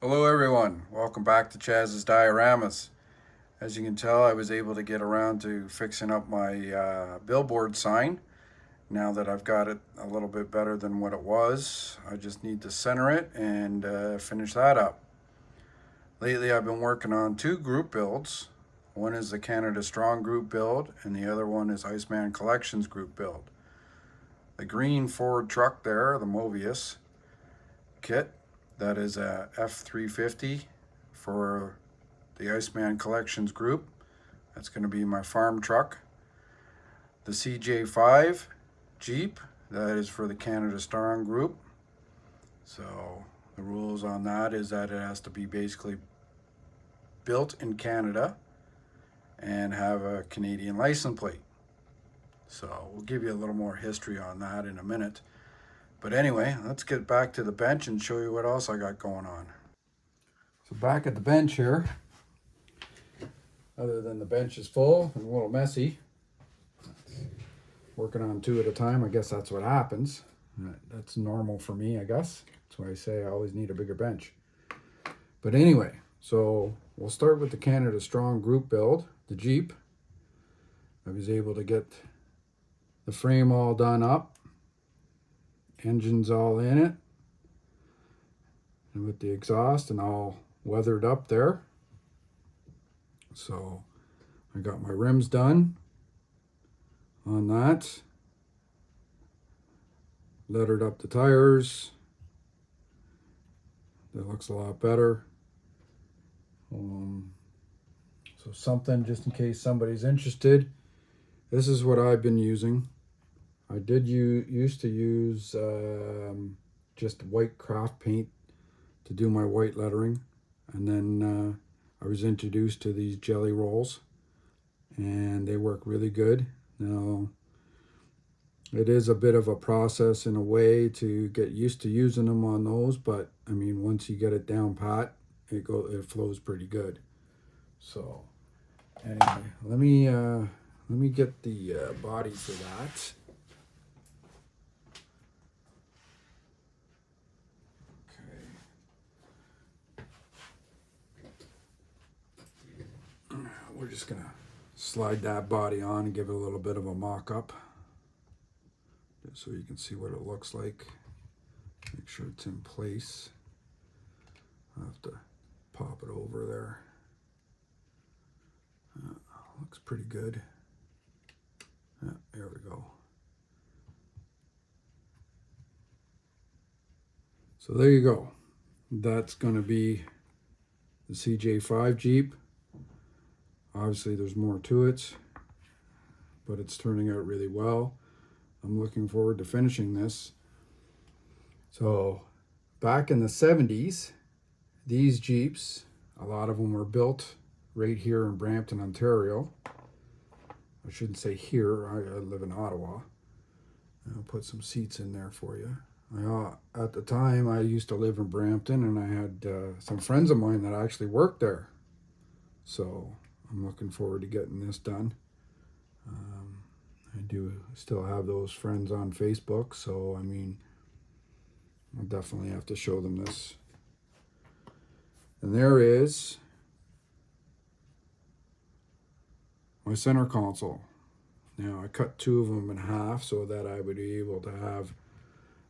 Hello everyone, welcome back to Chazz's Dioramas. As you can tell, I was able to get around to fixing up my billboard sign. Now that I've got it a little bit better than what it was, I just need to center it and finish that up. Lately I've been working on two group builds. One is the Canada Strong group build and the other one is Iceman Collections group build. The green Ford truck there, the Movius kit, that is a F350 for the Iceman Collections group. That's going to be my farm truck. The CJ5 Jeep, that is for the Canada Strong group. So the rules on that is that it has to be basically built in Canada and have a Canadian license plate. So we'll give you a little more history on that in a minute. But anyway, let's get back to the bench and show you what else I got going on. So back at the bench here, other than the bench is full and a little messy, working on two at a time, I guess that's what happens. That's normal for me, I guess. That's why I say I always need a bigger bench. But anyway, so we'll start with the Canada Strong group build, the Jeep. I was able to get the frame all done up, engines all in it, and with the exhaust and all weathered up there. So I got my rims done on that, lettered up the tires. That looks a lot better. So something just in case somebody's interested, this is what I've been using. I did used to use just white craft paint to do my white lettering, and then I was introduced to these jelly rolls, and they work really good. Now, it is a bit of a process in a way to get used to using them on those, but I mean, once you get it down pat, it flows pretty good. So anyway, let me get the body for that. Okay, we're just gonna slide that body on and give it a little bit of a mock-up, just so you can see what it looks like. Make sure it's in place. I'll have to pop it over there. Looks pretty good. There we go. So there you go. That's going to be the CJ5 Jeep. Obviously there's more to it, but it's turning out really well. I'm looking forward to finishing this. So back in the 70s, these Jeeps, a lot of them were built right here in Brampton, Ontario. I shouldn't say here, I live in Ottawa. I'll put some seats in there for you. At the time, I used to live in Brampton, and I had some friends of mine that actually worked there. So I'm looking forward to getting this done. I do still have those friends on Facebook, so I mean, I'll definitely have to show them this. And there is my center console. Now I cut two of them in half so that I would be able to have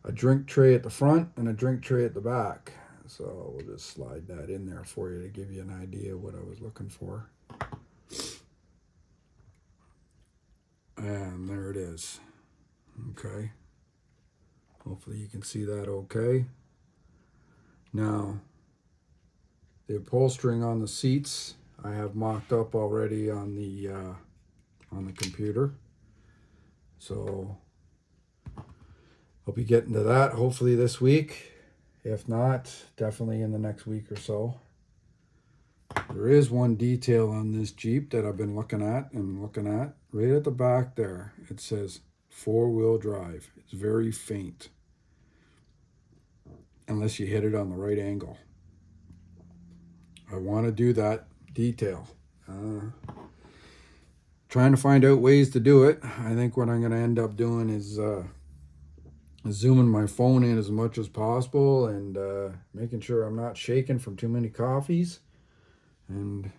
a drink tray at the front and a drink tray at the back. So we'll just slide that in there for you to give you an idea of what I was looking for. And there it is. Okay. Hopefully you can see that okay. Now, the upholstering on the seats I have mocked up already on the computer. So I'll be getting to that hopefully this week. If not, definitely in the next week or so. There is one detail on this Jeep that I've been looking at right at the back there. It says 4-wheel drive. It's very faint, unless you hit it on the right angle. I want to do that detail. Trying to find out ways to do it. I think what I'm going to end up doing is zooming my phone in as much as possible, and making sure I'm not shaking from too many coffees, and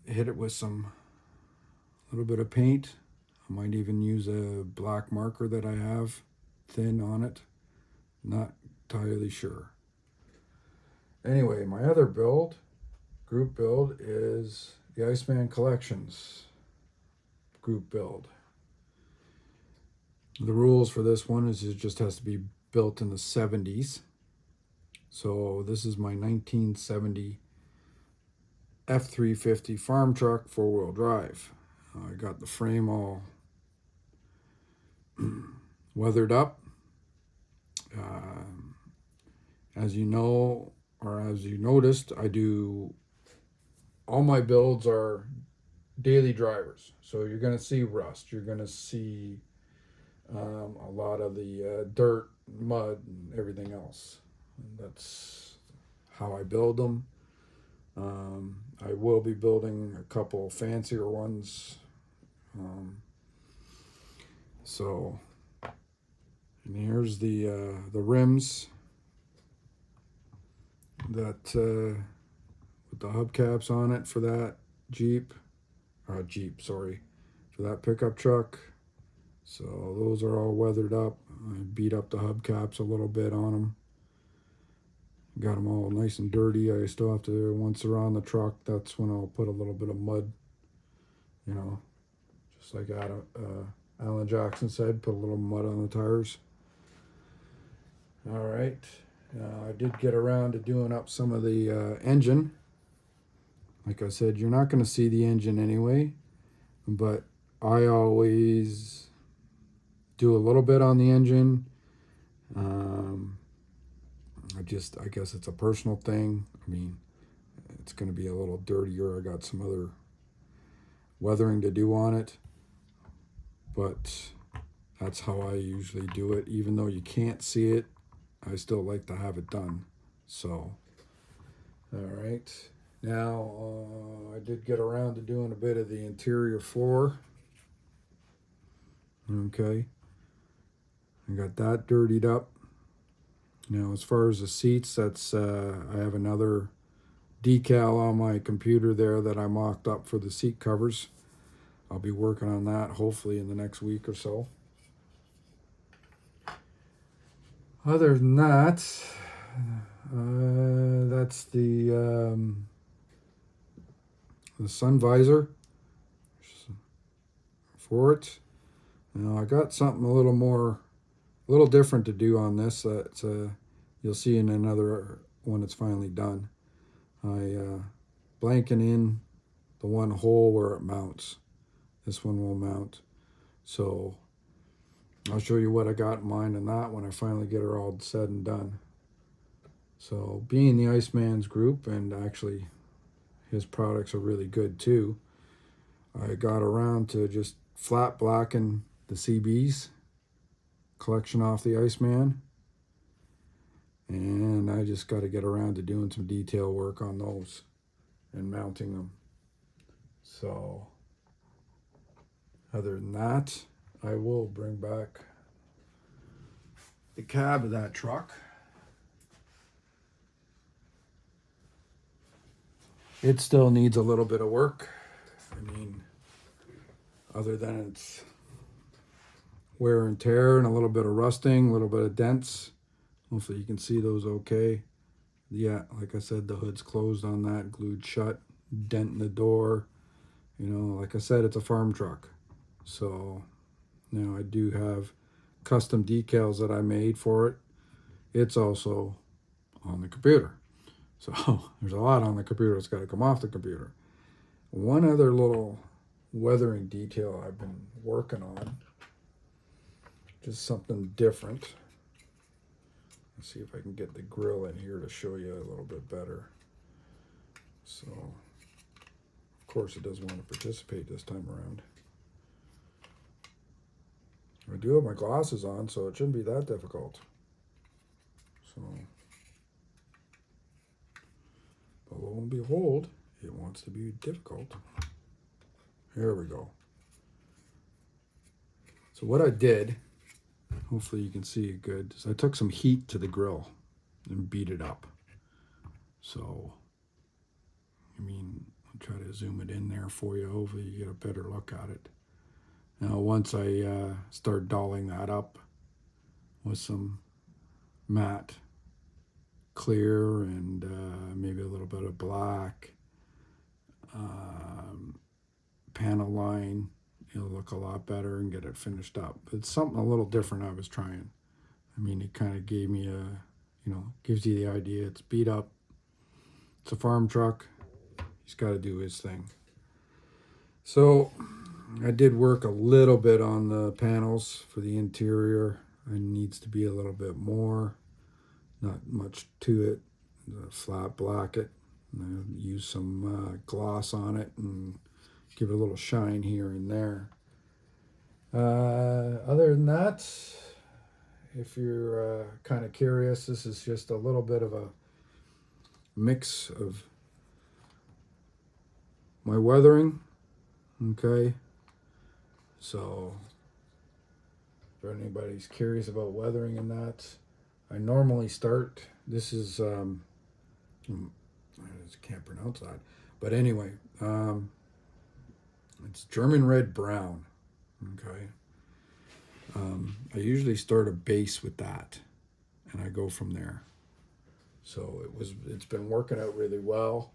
hit it with some little bit of paint. I might even use a black marker that I have thin on it. Not entirely sure. Anyway, my other group build, is the Iceman Collections group build. The rules for this one is it just has to be built in the 70s. So this is my 1970 F350 farm truck, four-wheel drive. I got the frame all weathered up. As you know, or as you noticed, I do all my builds are daily drivers. So you're going to see rust. You're going to see a lot of the dirt, mud, and everything else. And that's how I build them. I will be building a couple fancier ones. So, and here's the rims that with the hubcaps on it for that for that pickup truck. So those are all weathered up. I beat up the hubcaps a little bit on them. Got them all nice and dirty. I still have to, once they're on the truck, that's when I'll put a little bit of mud, just like Alan Jackson said, put a little mud on the tires. All right. I did get around to doing up some of the engine. Like I said, you're not going to see the engine anyway, but I always do a little bit on the engine. I guess it's a personal thing. I mean, it's going to be a little dirtier. I got some other weathering to do on it, but that's how I usually do it. Even though you can't see it, I still like to have it done. So, all right. Now, I did get around to doing a bit of the interior floor. Okay. I got that dirtied up. Now, as far as the seats, that's I have another decal on my computer there that I mocked up for the seat covers. I'll be working on that hopefully in the next week or so. Other than that, that's the sun visor for it. Now I got something a little different to do on this. You'll see in another when it's finally done. I blanking in the one hole where it mounts. This one will mount. So I'll show you what I got in mind in that when I finally get her all said and done. So being the Iceman's group, and actually his products are really good too, I got around to just flat blacking the CBs collection off the Iceman, and I just got to get around to doing some detail work on those and mounting them. So other than that, I will bring back the cab of that truck. It still needs a little bit of work. I mean, other than its wear and tear and a little bit of rusting, a little bit of dents. Hopefully you can see those okay. Yeah, like I said, the hood's closed on that, glued shut, dent in the door. Like I said, it's a farm truck. So now I do have custom decals that I made for it. It's also on the computer. So there's a lot on the computer that's got to come off the computer. One other little weathering detail I've been working on, just something different. Let's see if I can get the grill in here to show you a little bit better. So, of course, it doesn't want to participate this time around. I do have my glasses on, so it shouldn't be that difficult. So, but lo and behold, it wants to be difficult. Here we go. So what I did, hopefully you can see it good, is I took some heat to the grill and beat it up. So, I mean, I'll try to zoom it in there for you. Hopefully you get a better look at it. Now, once I start dolling that up with some matte clear and maybe a little bit of black, panel line, it'll look a lot better and get it finished up. It's something a little different I was trying. I mean, it kind of gave me a, gives you the idea. It's beat up. It's a farm truck. He's got to do his thing. So I did work a little bit on the panels for the interior. It needs to be a little bit more. Not much to it. Flat black it. Use some gloss on it and give it a little shine here and there. Other than that, if you're kind of curious, this is just a little bit of a mix of my weathering. Okay, so if anybody's curious about weathering and that, I normally start, this is I just can't pronounce that, but anyway, it's German red brown. Okay, I usually start a base with that and I go from there. So it's been working out really well,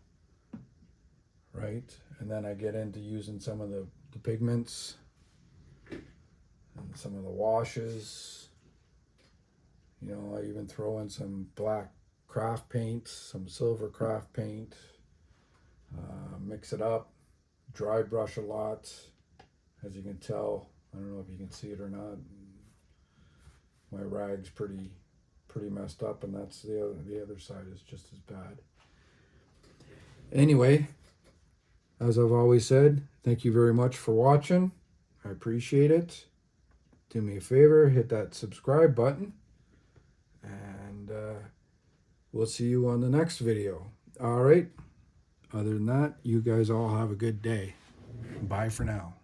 right? And then I get into using some of the pigments and some of the washes. I even throw in some black craft paint, some silver craft paint, mix it up, dry brush a lot. As you can tell, I don't know if you can see it or not, my rag's pretty messed up, and that's the other side is just as bad. Anyway, as I've always said, thank you very much for watching. I appreciate it. Do me a favor, hit that subscribe button, and we'll see you on the next video. All right. Other than that, you guys all have a good day. Bye for now.